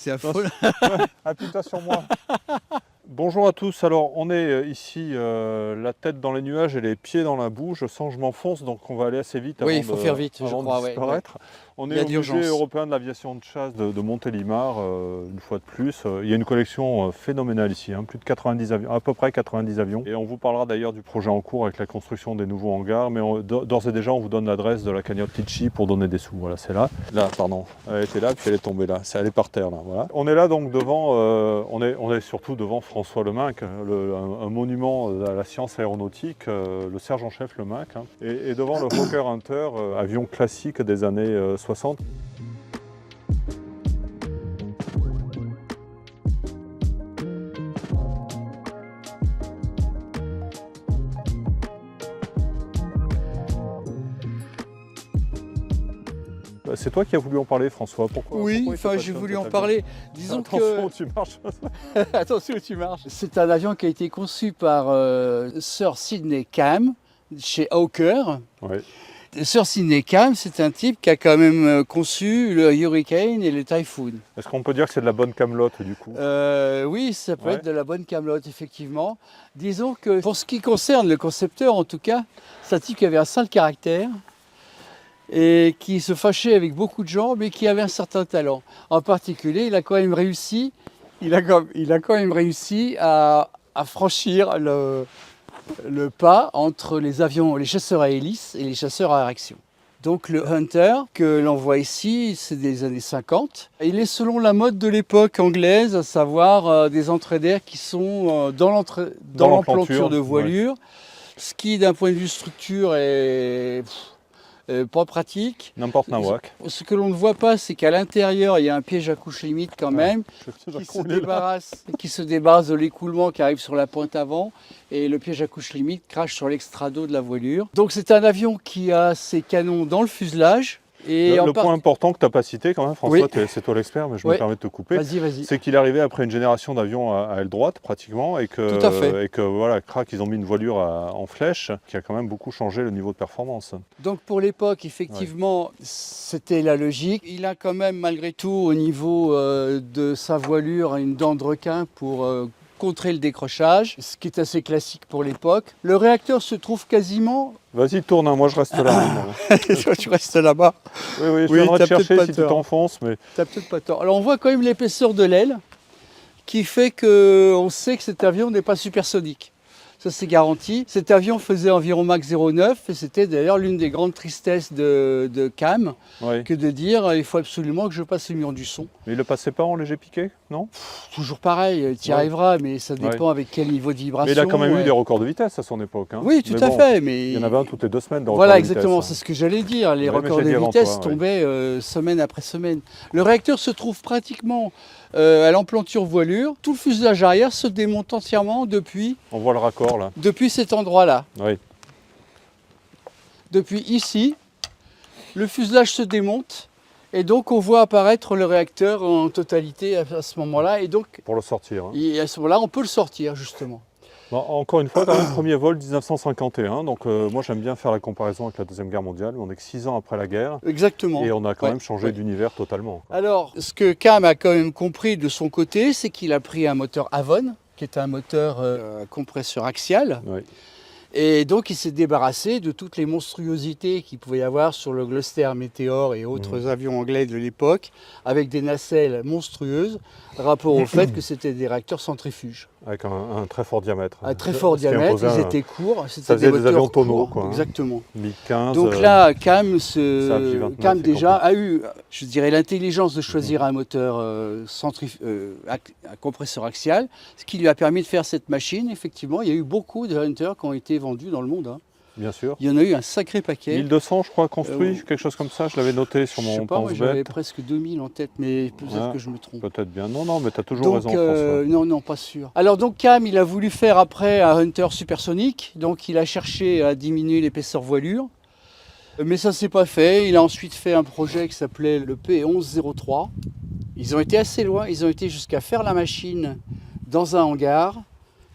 C'est affreux. Appuie-toi sur moi. Bonjour à tous, alors on est ici la tête dans les nuages et les pieds dans la boue. Je sens que je m'enfonce, donc on va aller assez vite Oui, avant il faut faire vite, je avant crois. de disparaître. On Il y est a au d'urgence. Musée européen de l'aviation de chasse de Montélimar, une fois de plus. Il y a une collection phénoménale ici, plus de 90 avions, à peu près 90 avions. Et on vous parlera d'ailleurs du projet en cours avec la construction des nouveaux hangars, mais d'ores et déjà on vous donne l'adresse de la cagnotte Litchi pour donner des sous. Voilà, c'est là. Là, pardon, elle était là, puis elle est tombée là. Elle est par terre là, voilà. On est là donc devant, on est surtout devant François Leminck, un monument à la science aéronautique, le sergent-chef Leminck, et devant le Hawker Hunter, avion classique des années 60. C'est toi qui as voulu en parler, François. Pourquoi J'ai voulu en parler. Disons Attention, tu marches. Attention où tu marches. C'est un avion qui a été conçu par Sir Sidney Cam chez Hawker. Ouais. Sir Sidney Cam, c'est un type qui a quand même conçu le Hurricane et le Typhoon. Est-ce qu'on peut dire que c'est de la bonne camelote du coup? Oui, ça peut être de la bonne camelote, effectivement. Disons que pour ce qui concerne le concepteur, en tout cas, c'est un type qui avait un sale caractère et qui se fâchait avec beaucoup de gens, mais qui avait un certain talent. En particulier, il a quand même réussi, à franchir le pas entre les avions, les chasseurs à hélice et les chasseurs à réaction. Donc le Hunter que l'on voit ici, c'est des années 50. Il est selon la mode de l'époque anglaise, à savoir des entrées d'air qui sont dans l'emplanture de voilure, ce qui d'un point de vue structure est pas pratique. N'importe nawak. Ce que l'on ne voit pas, c'est qu'à l'intérieur, il y a un piège à couche limite quand même, qui se débarrasse de l'écoulement qui arrive sur la pointe avant, et le piège à couche limite crache sur l'extrado de la voilure. Donc c'est un avion qui a ses canons dans le fuselage. Et le point important que tu n'as pas cité quand même, François, Oui. c'est toi l'expert, mais je me permets de te couper. Vas-y. C'est qu'il est arrivé après une génération d'avions à aile droite pratiquement, et que, Tout à fait. et que voilà, crac, ils ont mis une voilure en flèche qui a quand même beaucoup changé le niveau de performance. Donc pour l'époque, effectivement, c'était la logique. Il a quand même malgré tout au niveau de sa voilure une dent de requin pour contrer le décrochage, ce qui est assez classique pour l'époque. Le réacteur se trouve quasiment... Vas-y, tourne, moi je reste là. Tu restes là-bas. Oui, je viendrai te chercher si tu t'enfonces. Mais... T'as peut-être pas tort. Alors on voit quand même l'épaisseur de l'aile qui fait qu'on sait que cet avion n'est pas supersonique. Ça c'est garanti. Cet avion faisait environ Mach 0,9 et c'était d'ailleurs l'une des grandes tristesses de Cam que de dire il faut absolument que je passe le mur du son. Mais il le passait pas en léger piqué, non? Toujours pareil, tu y arriveras, mais ça dépend avec quel niveau de vibration. Mais il a quand même eu des records de vitesse à son époque. Oui, tout à fait. Mais il y en avait un toutes les 2 semaines de records voilà, de exactement, vitesse. c'est ce que j'allais dire. Les records de vitesse tombaient semaine après semaine. Le réacteur se trouve pratiquement à l'emplanture voilure. Tout le fuselage arrière se démonte entièrement depuis... On voit le raccord là. Depuis cet endroit-là. Oui. Depuis ici, le fuselage se démonte. Et donc on voit apparaître le réacteur en totalité à ce moment-là. Et donc, pour le sortir. Et à ce moment-là, on peut le sortir justement. Bon, encore une fois, le premier vol 1951. Donc moi j'aime bien faire la comparaison avec la Deuxième Guerre mondiale. On est que 6 ans après la guerre. Exactement. Et on a quand même changé d'univers totalement. Alors, ce que Cam a quand même compris de son côté, c'est qu'il a pris un moteur Avon, qui est un moteur compresseur axial. Oui. Et donc il s'est débarrassé de toutes les monstruosités qu'il pouvait y avoir sur le Gloster Meteor et autres avions anglais de l'époque, avec des nacelles monstrueuses, rapport au fait que c'était des réacteurs centrifuges. Avec un très fort diamètre. Un très fort diamètre, ils étaient courts. Ça faisait des avions tonneaux, quoi. Exactement. MiG-15. Donc là, Cam déjà complet. a eu, je dirais, l'intelligence de choisir un moteur un compresseur axial, ce qui lui a permis de faire cette machine. Effectivement, il y a eu beaucoup de Hunter qui ont été vendus dans le monde. Bien sûr. Il y en a eu un sacré paquet. 1200, je crois, construits, quelque chose comme ça. Je l'avais noté sur mon pense-bête. J'avais presque 2000 en tête, mais peut-être que je me trompe. Peut-être bien. Non, mais tu as toujours raison, François. Non, pas sûr. Alors donc Cam, il a voulu faire après un Hunter supersonique. Donc il a cherché à diminuer l'épaisseur voilure. Mais ça ne s'est pas fait. Il a ensuite fait un projet qui s'appelait le P1103. Ils ont été assez loin. Ils ont été jusqu'à faire la machine dans un hangar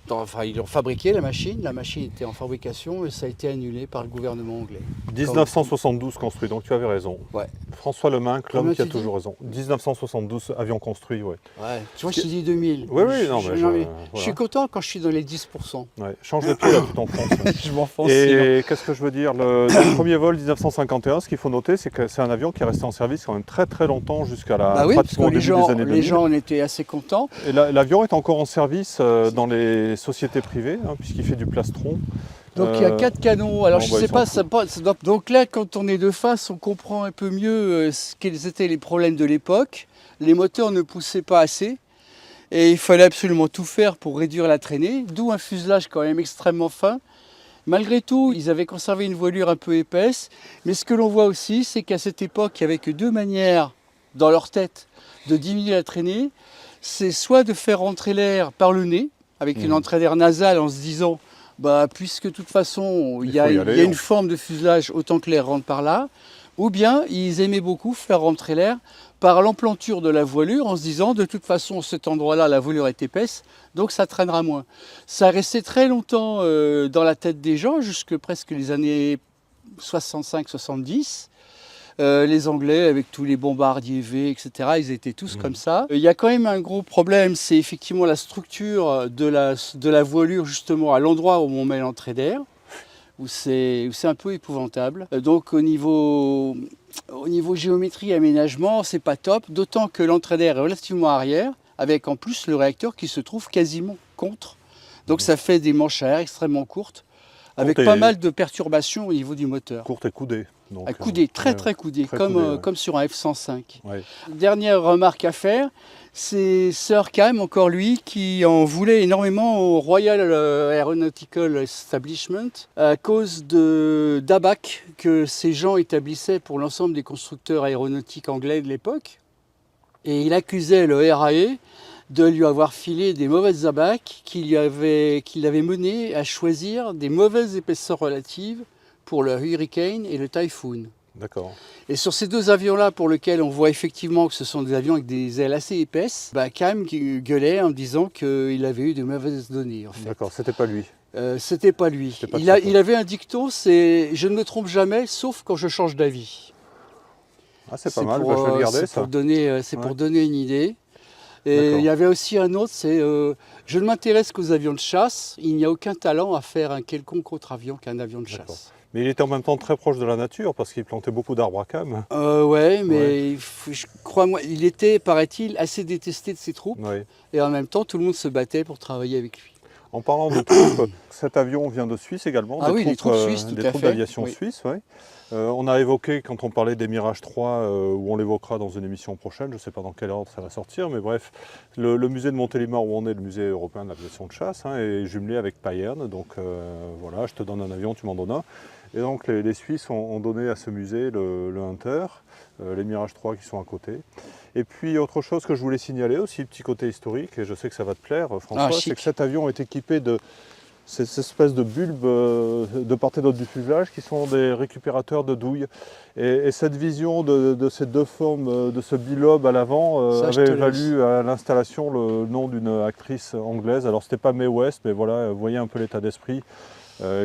Enfin, ils ont fabriqué la machine était en fabrication et ça a été annulé par le gouvernement anglais. 1972 construit, donc tu avais raison. Ouais. François Leminck, l'homme Combien qui a tu toujours raison. 1972 avions construits, ouais. Ouais. Tu vois, je te dis 2000. Oui, oui, non, mais je voilà. suis content quand je suis dans les 10%. Ouais. Change de pied là, tu t'enfonces. Ouais. Je m'enfonce. Et qu'est-ce que je veux dire, le premier vol 1951, ce qu'il faut noter, c'est que c'est un avion qui est resté en service quand même très très longtemps jusqu'à la Bah oui, parce pratiquement que au début des années 2000. les gens en étaient assez contents. Et l'avion est encore en service dans les sociétés privées, hein, puisqu'il fait du plastron. Donc il y a 4 canons. Alors je sais pas, donc là quand on est de face, on comprend un peu mieux quels étaient les problèmes de l'époque. Les moteurs ne poussaient pas assez et il fallait absolument tout faire pour réduire la traînée, d'où un fuselage quand même extrêmement fin. Malgré tout, ils avaient conservé une voilure un peu épaisse, mais ce que l'on voit aussi, c'est qu'à cette époque, il n'y avait que deux manières dans leur tête de diminuer la traînée. C'est soit de faire rentrer l'air par le nez, avec une entrée d'air nasale en se disant bah, puisque de toute façon il y a une forme de fuselage, autant que l'air rentre par là, ou bien ils aimaient beaucoup faire rentrer l'air par l'emplanture de la voilure en se disant de toute façon cet endroit-là la voilure est épaisse, donc ça traînera moins. Ça restait très longtemps dans la tête des gens, jusque presque les années 65-70. Les Anglais, avec tous les bombardiers V, etc., ils étaient tous comme ça. Il y a quand même un gros problème, c'est effectivement la structure de la voilure, justement, à l'endroit où on met l'entrée d'air, où c'est un peu épouvantable. Donc au niveau géométrie et aménagement, c'est pas top, d'autant que l'entrée d'air est relativement arrière, avec en plus le réacteur qui se trouve quasiment contre. Donc ça fait des manches à air extrêmement courtes, avec pas mal de perturbations au niveau du moteur. Courte et coudée. Donc, coudé, très coudé, comme, coudé, ouais. comme sur un F-105. Ouais. Dernière remarque à faire, c'est Sir Cam, encore lui, qui en voulait énormément au Royal Aeronautical Establishment à cause d'ABAC que ces gens établissaient pour l'ensemble des constructeurs aéronautiques anglais de l'époque. Et il accusait le RAE de lui avoir filé des mauvaises ABAC qui l'avaient mené à choisir des mauvaises épaisseurs relatives pour le Hurricane et le Typhoon. D'accord. Et sur ces deux avions-là, pour lesquels on voit effectivement que ce sont des avions avec des ailes assez épaisses, Cam gueulait en disant qu'il avait eu de mauvaises données. En fait. D'accord, c'était pas lui. C'était pas lui. Il avait un dicton, c'est « je ne me trompe jamais, sauf quand je change d'avis ». Ah, c'est pas mal, je vais le garder, ça. Pour donner une idée. Et il y avait aussi un autre, c'est je ne m'intéresse qu'aux avions de chasse, il n'y a aucun talent à faire un quelconque autre avion qu'un avion de chasse. Mais il était en même temps très proche de la nature parce qu'il plantait beaucoup d'arbres à Cam. Ouais, mais je crois, moi, il était, paraît-il, assez détesté de ses troupes. Ouais. Et en même temps, tout le monde se battait pour travailler avec lui. En parlant de troupes, cet avion vient de Suisse également. Ah oui, les troupes suisses, tout à fait. Des troupes d'aviation suisse, oui. On a évoqué, quand on parlait des Mirage 3, où on l'évoquera dans une émission prochaine, je ne sais pas dans quel ordre ça va sortir, mais bref, le musée de Montélimar où on est, le musée européen de l'aviation de chasse, est jumelé avec Payerne. Donc voilà, je te donne un avion, tu m'en donnes un. Et donc les Suisses ont donné à ce musée le Hunter, les Mirage 3 qui sont à côté. Et puis autre chose que je voulais signaler aussi, petit côté historique, et je sais que ça va te plaire François, c'est que cet avion est équipé de ces espèces de bulbes de part et d'autre du fuselage qui sont des récupérateurs de douille. Et cette vision de ces deux formes, de ce bilobe à l'avant, avait valu à l'installation le nom d'une actrice anglaise. Alors c'était pas Mae West, mais voilà, vous voyez un peu l'état d'esprit.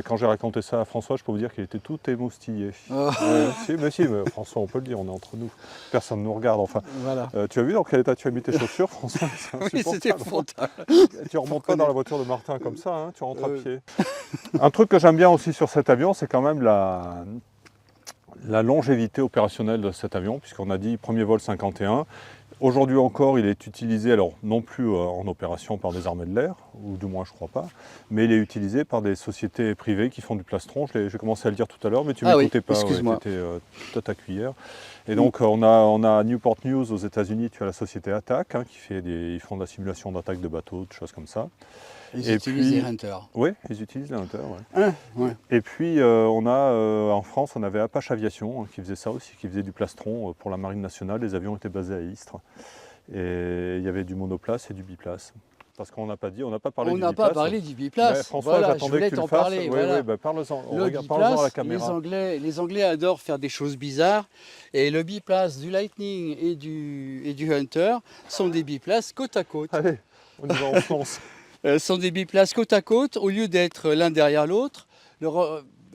Quand j'ai raconté ça à François, je peux vous dire qu'il était tout émoustillé. Mais François, on peut le dire, on est entre nous. Personne ne nous regarde. Enfin, voilà. Tu as vu dans quel état tu as mis tes chaussures, François? Oui, c'était épouvantable. Tu ne remontes pas dans la voiture de Martin comme ça, hein, tu rentres à pied. Un truc que j'aime bien aussi sur cet avion, c'est quand même la longévité opérationnelle de cet avion, puisqu'on a dit premier vol 51. Aujourd'hui encore, il est utilisé, alors non plus en opération par des armées de l'air, ou du moins je ne crois pas, mais il est utilisé par des sociétés privées qui font du plastron. J'ai commencé à le dire tout à l'heure, mais tu ne m'écoutais pas, tu étais à ta cuillère. Et donc on a Newport News aux États-Unis, tu as la société Attack, ils font de la simulation d'attaque de bateaux, de choses comme ça. Ils utilisent les Hunter. Oui, ils utilisent les Hunter. Ouais. Et puis en France, on avait Apache Aviation qui faisait ça aussi, qui faisait du plastron pour la Marine nationale. Les avions étaient basés à Istres. Et il y avait du monoplace et du biplace. Parce qu'on n'a pas dit, on n'a pas parlé du biplace. On n'a pas parlé du biplace. François, voilà, j'attendais que tu le fasses. Parler. Parle-en à la caméra. Les Anglais adorent faire des choses bizarres. Et le biplace du Lightning et du Hunter sont des biplaces côte à côte. Allez, on y va en France. sont des biplaces côte à côte, au lieu d'être l'un derrière l'autre.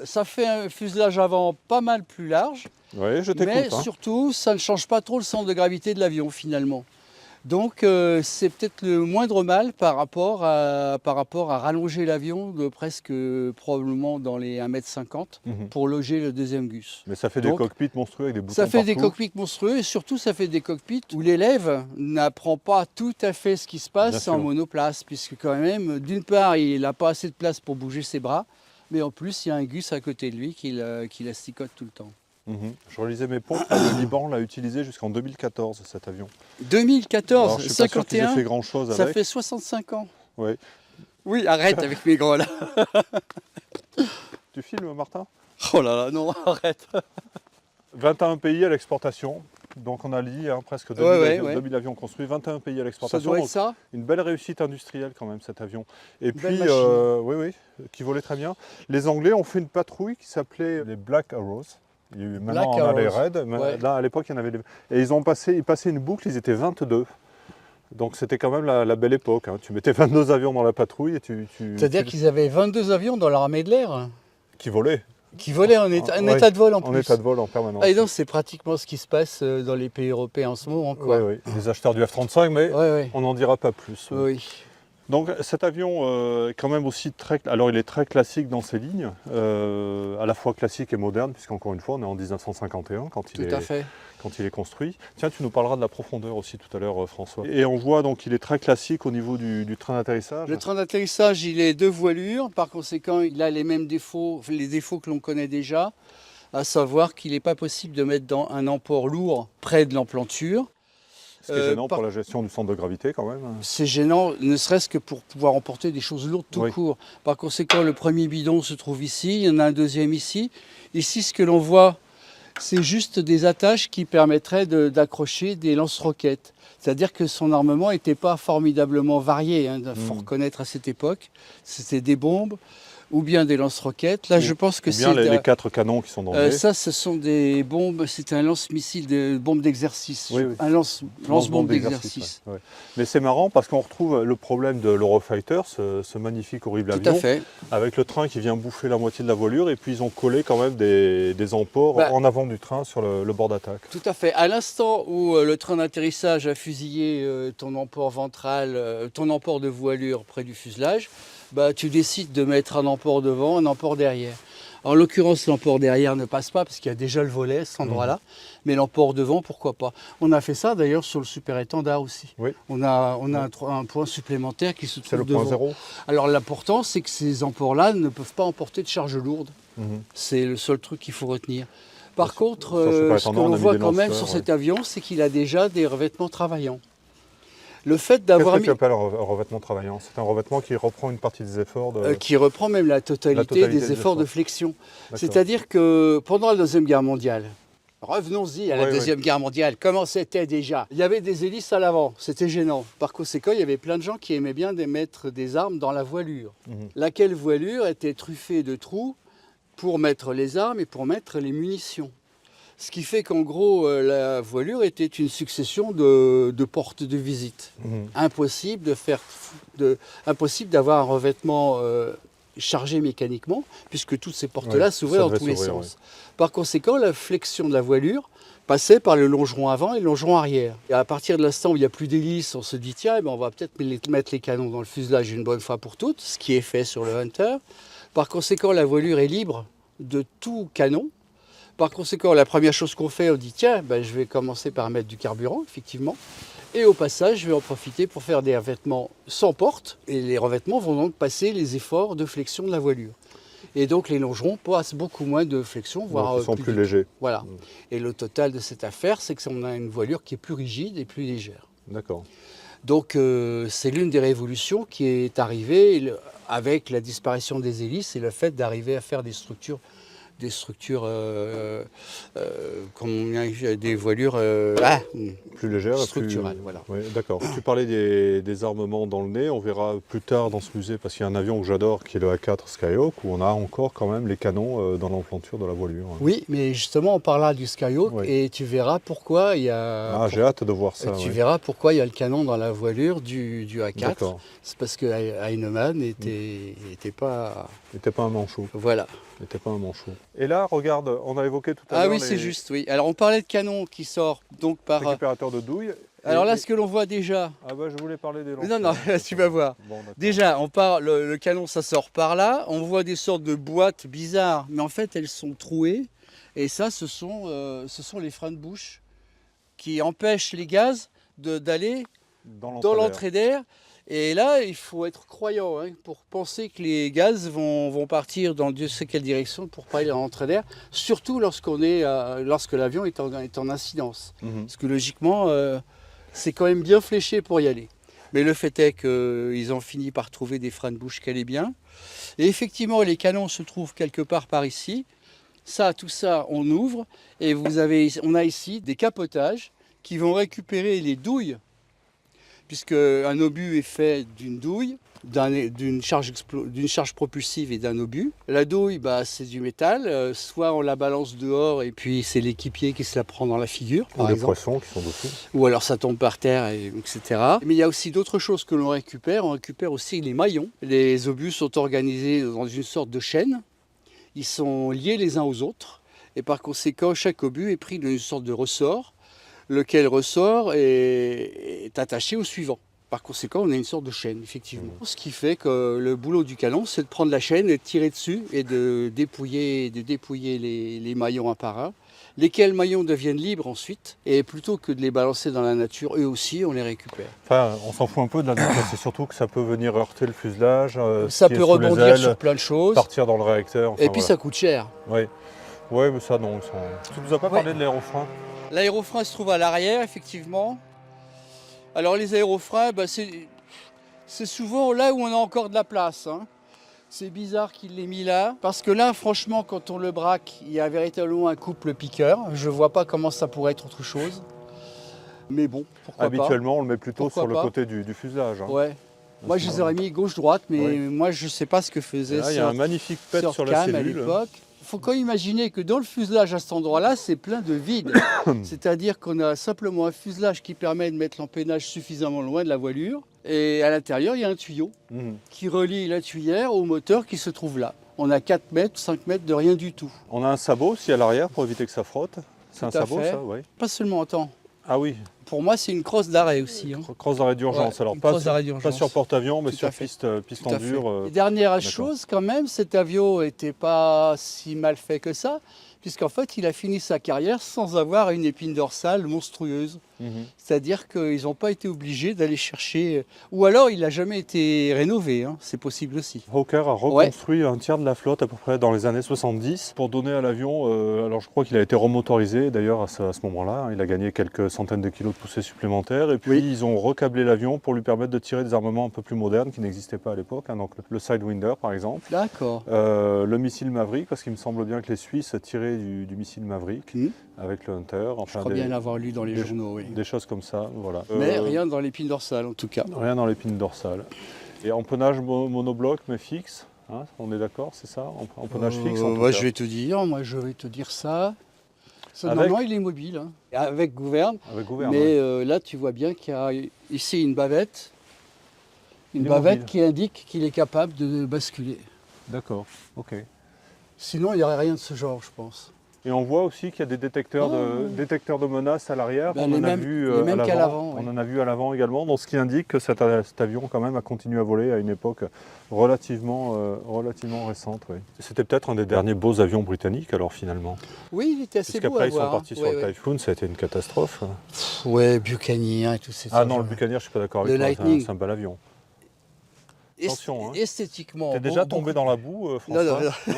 Ça fait un fuselage avant pas mal plus large, Oui, je mais t'écoute. Hein. surtout, ça ne change pas trop le centre de gravité de l'avion finalement. Donc c'est peut-être le moindre mal par rapport à rallonger l'avion de presque probablement dans les 1,50 m pour loger le deuxième Gus. Mais ça fait Donc, des cockpits monstrueux avec des boutons ça fait des partout. cockpits monstrueux et surtout ça fait des cockpits où l'élève n'apprend pas tout à fait ce qui se passe Bien en sûr. monoplace, puisque quand même, d'une part, il n'a pas assez de place pour bouger ses bras, mais en plus, il y a un Gus à côté de lui qui l'asticote tout le temps. Je relisais mes pompes, le Liban l'a utilisé jusqu'en 2014 cet avion. 2014, Alors, je suis pas sûr qu'ils aient 51, fait grand chose ça avec. fait 65 ans. Ouais. Oui, arrête avec mes gros là. Tu filmes Martin? Oh là là, non, arrête. 21 pays à l'exportation. Donc on a dit presque 2000, Ouais. 2000 avions construits, 21 pays à Ça l'exportation. doit être Donc, ça. une belle réussite industrielle quand même cet avion. Et Belle puis, machine. oui, qui volait très bien. Les Anglais ont fait une patrouille qui s'appelait les Black Arrows. Maintenant Black on a les Arrows. Reds, mais Ouais. là à l'époque il y en avait des... Et ils passaient une boucle, ils étaient 22. Donc c'était quand même la belle époque. Hein. Tu mettais 22 avions dans la patrouille et C'est-à-dire qu'ils avaient 22 avions dans l'armée de l'air qui volaient qui volaient en état Ouais, de vol en en plus. état de vol en permanence. Ah, et donc c'est pratiquement ce qui se passe dans les pays européens en ce moment, quoi. Oui, les acheteurs du F-35, mais Ouais. on n'en dira pas plus. Oui. Donc cet avion est quand même aussi alors il est très classique dans ses lignes, à la fois classique et moderne, puisqu'encore une fois on est en 1951 quand Tout à fait. il est construit. Tiens, tu nous parleras de la profondeur aussi tout à l'heure, François. Et on voit donc qu'il est très classique au niveau du train d'atterrissage. Le train d'atterrissage, il est 2 voilures, par conséquent il a les mêmes défauts, les défauts que l'on connaît déjà, à savoir qu'il n'est pas possible de mettre dans un emport lourd près de l'emplanture. Ce qui est gênant pour la gestion du centre de gravité quand même. C'est gênant, ne serait-ce que pour pouvoir emporter des choses lourdes tout court. Par conséquent, le premier bidon se trouve ici, il y en a un deuxième ici. Ici, ce que l'on voit, c'est juste des attaches qui permettraient d'accrocher des lance-roquettes. C'est-à-dire que son armement n'était pas formidablement varié, il faut reconnaître à cette époque. C'était des bombes ou bien des lance-roquettes. Là, je pense que c'est... les 4 canons qui sont dans le ça, ce sont des bombes, c'est un lance-missile de bombe d'exercice. Oui. Un lance-bombe d'exercice. Ouais. Mais c'est marrant parce qu'on retrouve le problème de l'Eurofighter, ce magnifique, horrible Tout avion, à fait. avec le train qui vient bouffer la moitié de la voilure, et puis ils ont collé quand même des emports en avant du train sur le bord d'attaque. Tout à fait. À l'instant où le train d'atterrissage a fusillé ton emport ventral, ton emport de voilure près du fuselage, tu décides de mettre un emport devant, un emport derrière. En l'occurrence, l'emport derrière ne passe pas parce qu'il y a déjà le volet à cet endroit-là, mais l'emport devant, pourquoi pas. On a fait ça d'ailleurs sur le super étendard aussi. Oui. On a un point supplémentaire qui se trouve devant. C'est le point 0. Alors l'important, c'est que ces emports-là ne peuvent pas emporter de charge lourde. C'est le seul truc qu'il faut retenir. Par contre, ce que l'on voit quand même sur cet avion, c'est qu'il a déjà des revêtements travaillants. Le fait d'avoir Qu'est-ce que tu appelles un revêtement travaillant? C'est un revêtement qui reprend une partie des efforts qui reprend même la totalité des efforts de flexion. C'est-à-dire que pendant la Deuxième Guerre mondiale, revenons-y à la Deuxième Guerre mondiale, comment c'était déjà? Il y avait des hélices à l'avant, c'était gênant. Par conséquent, il y avait plein de gens qui aimaient bien mettre des armes dans la voilure. Laquelle voilure était truffée de trous pour mettre les armes et pour mettre les munitions. Ce qui fait qu'en gros, la voilure était une succession de portes de visite. Impossible d'avoir un revêtement chargé mécaniquement, puisque toutes ces portes-là s'ouvraient dans tous les sens. Par conséquent, la flexion de la voilure passait par le longeron avant et le longeron arrière. Et à partir de l'instant où il n'y a plus d'hélice, on se dit tiens, on va peut-être mettre les canons dans le fuselage une bonne fois pour toutes, ce qui est fait sur le Hunter. Par conséquent, la voilure est libre de tout canon. Par conséquent, la première chose qu'on fait, on dit tiens, je vais commencer par mettre du carburant, effectivement. Et au passage, je vais en profiter pour faire des revêtements sans porte. Et les revêtements vont donc passer les efforts de flexion de la voilure. Et donc les longerons passent beaucoup moins de flexion, voire ils sont plus légers. Voilà. Et le total de cette affaire, c'est qu'on a une voilure qui est plus rigide et plus légère. D'accord. Donc c'est l'une des révolutions qui est arrivée avec la disparition des hélices et le fait d'arriver à faire des structures des structures, des voilures Plus légère, structurelles. Voilà. Ouais, d'accord. Tu parlais des armements dans le nez, on verra plus tard dans ce musée, parce qu'il y a un avion que j'adore qui est le A4 Skyhawk, où on a encore quand même les canons dans l'emplanture de la voilure. Oui, mais justement on parlera du Skyhawk Oui. et tu verras pourquoi il y a... Ah, j'ai hâte de voir ça. Tu ouais. verras pourquoi il y a le canon dans la voilure du A4. D'accord. C'est parce que Heinemann était pas... N'était pas un manchot. Voilà. N'était pas un manchot. Et là, regarde, on a évoqué tout à l'heure Ah oui, c'est juste, oui. Alors on parlait de canon qui sort donc par... récupérateur de douille. Alors là, ce que l'on voit déjà... Ah bah, je voulais parler des lanceurs. Non, tu vas voir. Bon, d'accord. Déjà, le canon, ça sort par là. On voit des sortes de boîtes bizarres, mais en fait, elles sont trouées. Et ça, ce sont les freins de bouche qui empêchent les gaz d'aller dans l'entrée d'air. Et là, il faut être croyant pour penser que les gaz vont partir dans Dieu sait quelle direction pour pas aller dans l'entrée d'air, surtout lorsque l'avion est en incidence. Parce que logiquement, c'est quand même bien fléché pour y aller. Mais le fait est qu'ils ont fini par trouver des freins de bouche qui allaient bien. Et effectivement, les canons se trouvent quelque part par ici. Tout ça, on ouvre et on a ici des capotages qui vont récupérer les douilles, puisque un obus est fait d'une douille, d'une charge propulsive et d'un obus. La douille, c'est du métal, soit on la balance dehors et puis c'est l'équipier qui se la prend dans la figure, par exemple. Ou les poissons qui sont dessous. Ou alors ça tombe par terre, etc. Mais il y a aussi d'autres choses que l'on récupère. On récupère aussi les maillons. Les obus sont organisés dans une sorte de chaîne. Ils sont liés les uns aux autres. Et par conséquent, chaque obus est pris dans une sorte de ressort, lequel ressort est attaché au suivant. Par conséquent, on a une sorte de chaîne, effectivement. Ce qui fait que le boulot du canon, c'est de prendre la chaîne et de tirer dessus et de dépouiller les maillons un par un, lesquels maillons deviennent libres ensuite. Et plutôt que de les balancer dans la nature, eux aussi, on les récupère. Enfin, on s'en fout un peu de la nature, c'est surtout que ça peut venir heurter le fuselage. Ça peut rebondir sur plein de choses. Partir dans le réacteur. Et puis ça coûte cher. Oui, mais ça non. Tu nous as pas parlé de l'aérofrein? L'aérofrein se trouve à l'arrière, effectivement. Alors les aérofreins, c'est souvent là où on a encore de la place. C'est bizarre qu'il l'ait mis là, parce que là, franchement, quand on le braque, il y a véritablement un couple piqueur. Je ne vois pas comment ça pourrait être autre chose. Mais bon, pourquoi Habituellement, pas. on le met plutôt sur le côté du fuselage. Ouais. Moi, je les aurais mis gauche-droite, mais moi, je ne sais pas ce que faisait il y a un magnifique pet sur la cellule. À l'époque. Il faut quand même imaginer que dans le fuselage à cet endroit-là, c'est plein de vide. C'est-à-dire qu'on a simplement un fuselage qui permet de mettre l'empennage suffisamment loin de la voilure. Et à l'intérieur, il y a un tuyau qui relie la tuyère au moteur qui se trouve là. On a 4 mètres, 5 mètres de rien du tout. On a un sabot aussi à l'arrière pour éviter que ça frotte. C'est un sabot, ça? Oui. Pas seulement en temps. Ah oui. Pour moi, c'est une crosse d'arrêt aussi. Crosse d'arrêt d'urgence. Alors pas sur porte-avions, mais sur piste en dur. Et dernière chose, quand même, cet avion n'était pas si mal fait que ça, puisqu'en fait, il a fini sa carrière sans avoir une épine dorsale monstrueuse. C'est-à-dire qu'ils n'ont pas été obligés d'aller chercher... Ou alors, il n'a jamais été rénové, c'est possible aussi. Hawker a reconstruit un tiers de la flotte à peu près dans les années 70 pour donner à l'avion... alors je crois qu'il a été remotorisé d'ailleurs à ce moment-là. Il a gagné quelques centaines de kilos de poussée supplémentaires. Et puis ils ont recablé l'avion pour lui permettre de tirer des armements un peu plus modernes qui n'existaient pas à l'époque. Donc le Sidewinder par exemple. D'accord. Le missile Maverick, parce qu'il me semble bien que les Suisses tiraient du missile Maverick avec le Hunter. Enfin, je crois bien l'avoir lu dans les journaux, oui. Des choses comme ça, voilà. Mais rien dans l'épine dorsale, en tout cas. Rien dans l'épine dorsale. Et empennage monobloc, mais fixe, on est d'accord, c'est ça? Empennage fixe en tout cas. Je vais te dire ça. Normalement, il est mobile, avec gouverne. Mais là, tu vois bien qu'il y a ici une bavette. Une bavette qui indique qu'il est capable de basculer. D'accord, ok. Sinon, il n'y aurait rien de ce genre, je pense. Et on voit aussi qu'il y a des détecteurs de menaces à l'arrière. On en a vu à l'avant. On en a vu à l'avant également, donc ce qui indique que cet avion quand même a continué à voler à une époque relativement récente. Oui. C'était peut-être un des derniers beaux avions britanniques alors finalement. Oui, il était assez beau à voir. Puisqu'après ils sont partis sur le Typhoon, ça a été une catastrophe. Ouais, Buccaneer et tout ça. Ah non, le Buccaneer, je ne suis pas d'accord avec toi, c'est un bel avion. Attention, esthétiquement... T'es déjà tombé dans la boue, François? Non.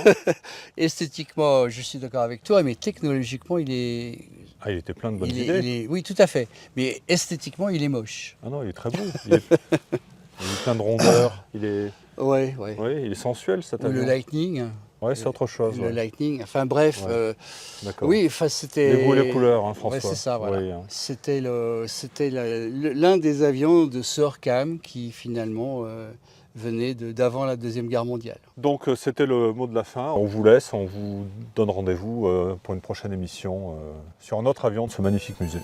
Esthétiquement, je suis d'accord avec toi, mais technologiquement, il est... Ah, il était plein de bonnes idées. Oui, tout à fait. Mais esthétiquement, il est moche. Ah non, il est très beau. Il est plein de rondeurs. Il est... Ouais. Oui, il est sensuel, cet avion. Le Lightning. Ouais, c'est autre chose. Le Ouais. Lightning. Enfin bref, Ouais. D'accord. oui, enfin c'était. Les goûts et les couleurs, hein, François. Ouais, c'est ça, voilà. Oui, hein. C'était l'un des avions de ce Orcam qui finalement venait d'avant la Deuxième Guerre mondiale. Donc c'était le mot de la fin. On vous laisse, on vous donne rendez-vous pour une prochaine émission sur un autre avion de ce magnifique musée.